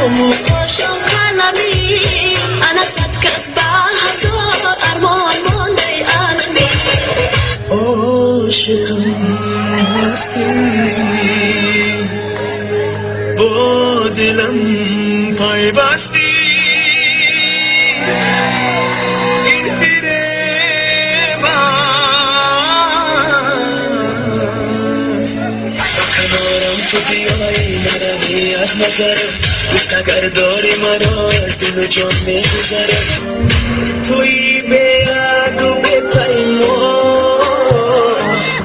تو عاشق قلمی انا صد کس به هزار ارمان مانده علمی عاشقی هستی با دلم پیوستی این زیر ماست کنارم تو بیایی نرمی از نظرم دوست اگر داری مرا از دل و جان میگذرم توی به یاد و به پیمان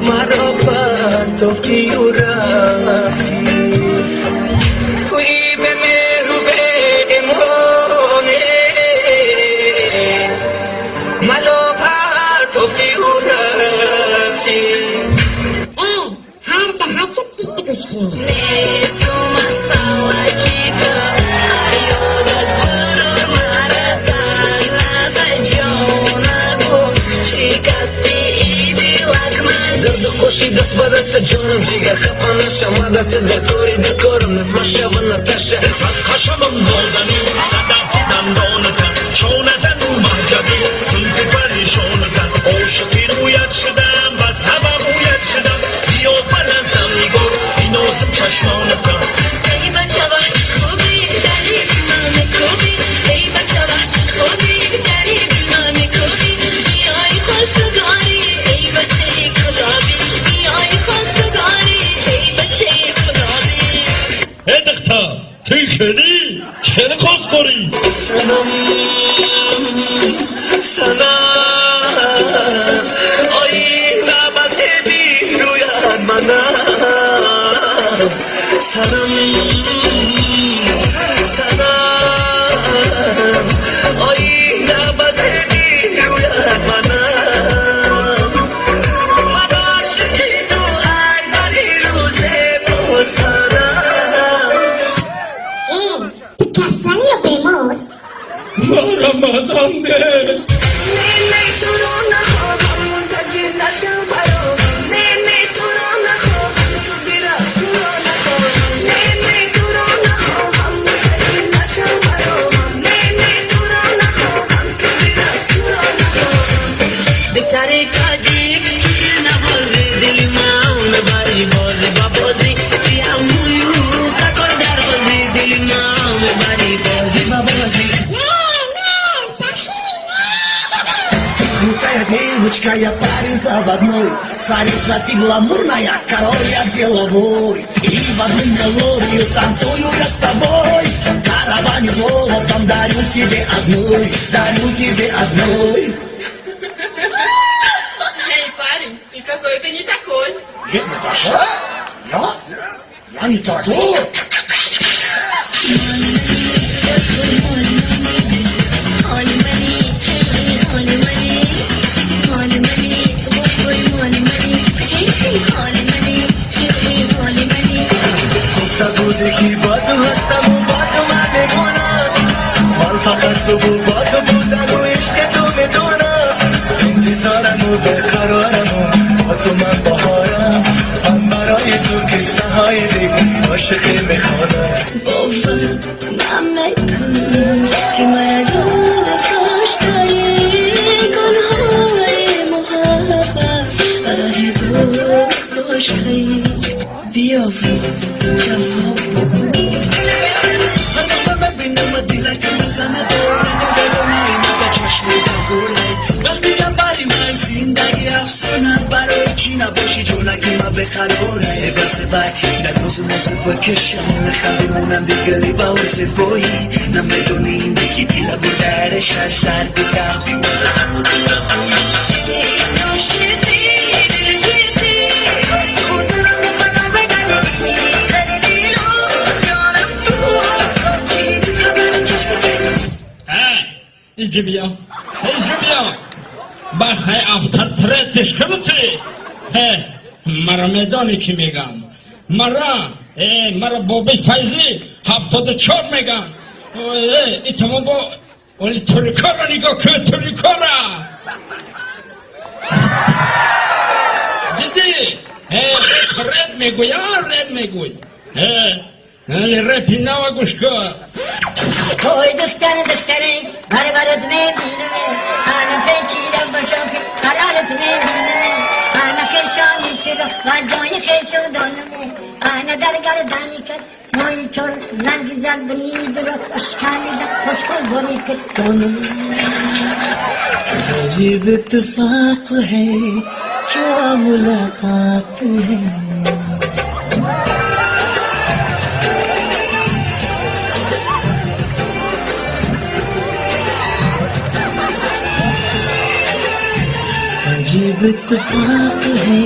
مرا پر توفتی و رفتی توی به مهر و به امانه مرا پر توفتی و رفتی هر دفعه چیزی گوش کنی خوشی دست به دست جانم جیگر خفه نشم عادت دکاری دکارم نست مشب نتشه اسمت خشمم نازنی صدف دندانتن شونه زن و محجبی زلف پریشانتن عاشقی رویت شدم بس همه رویت شدم بیا بلنزم نگار بینازم چشمانتن ای بچه وقت خوبی دری من خوبی ای بچه وقت خوبی دری من خوبی بیای خواستگاری ای بچه کلابی بیای خواستگاری ای بچه کلابی دختر توی خیلی خواست داری سنم آی نبز بی رویت منم سنم آی نبز بی رویت منم من عاشقی تو اکبری روزه بسرم تو کسایی یا بیمار مرا مزم دست نه تو رو نخواهم منتظر نشم برام نه تو رو نخواهم تو بیرا تو رو نخواهم نه تو رو نخواهم منتظر نشم برام نه تو رو نخواهم تو بیرا تو رو نخواهم دکتری کاجی چیزی نبازی دلی من ببری بازی با بازی سیاه مویو ککل در بازی دلی من ببری بازی با بازی Крутая девочка, парень заводной, царица ты гламурная, король я деловой. И в одну мелодию танцую я с тобой. В караване золотом дарю тебе одной. Эй, парень, ты какой-то не такой. Я не такой? Я не такой. گفته بودی که با تو هستم و با تو من بمانم حال فقط تو بود با تو بودن و عشق تو میدونم انتظارم و برقرارم و با تو من بهارم من برای تو قصه های دیگه عاشقی میخوانم باور من مکن که مرا دور داشتای گلهای محبت برای دوست داشتای بیا جواب من ببینم دیلک میزنه دورنه درونه مگه چشم دهوره وقتی بری من زندگی افسانه برای چی نباشی جونگی من بقراره بس بک نروز نزد بکشم نخنده مونم دیگلی با وزه بایی نمیدونی این دیگی دیل بودر شش در بودر بیمالا تموتی دفوی ایجی بیا برخی افتر تشکلتی مرا میدانی که میگم مرا بابی فیضی 74 میگم ای تمام با ولی توریکا را نگاه که توریکا را دیدی رد میگوی Rapinava Gushko. Koy dıktarı var var etme dinime. Ana fekire başakı karar etme dinime. Ana keşan itir vajoy keşo donme. Ana dargar danikat moy çor lan güzel benidir işkanida hoş koy bonik donme. अजीब इत्तेफाक है क्या मुलाकात है अजीब इत्तेफाक है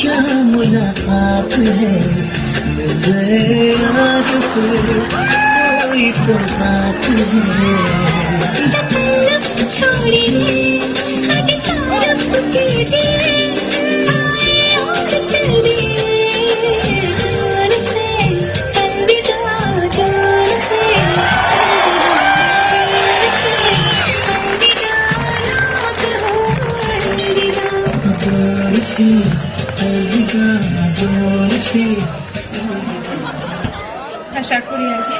क्या मुलाकात है मिल गए आज फिर कोई तो बात है छोड़िए आज तारफ कीजिए आए और चलिए जान से अलविदा जान से अलविदा जान से अलविदा जान से আশা করি আর কি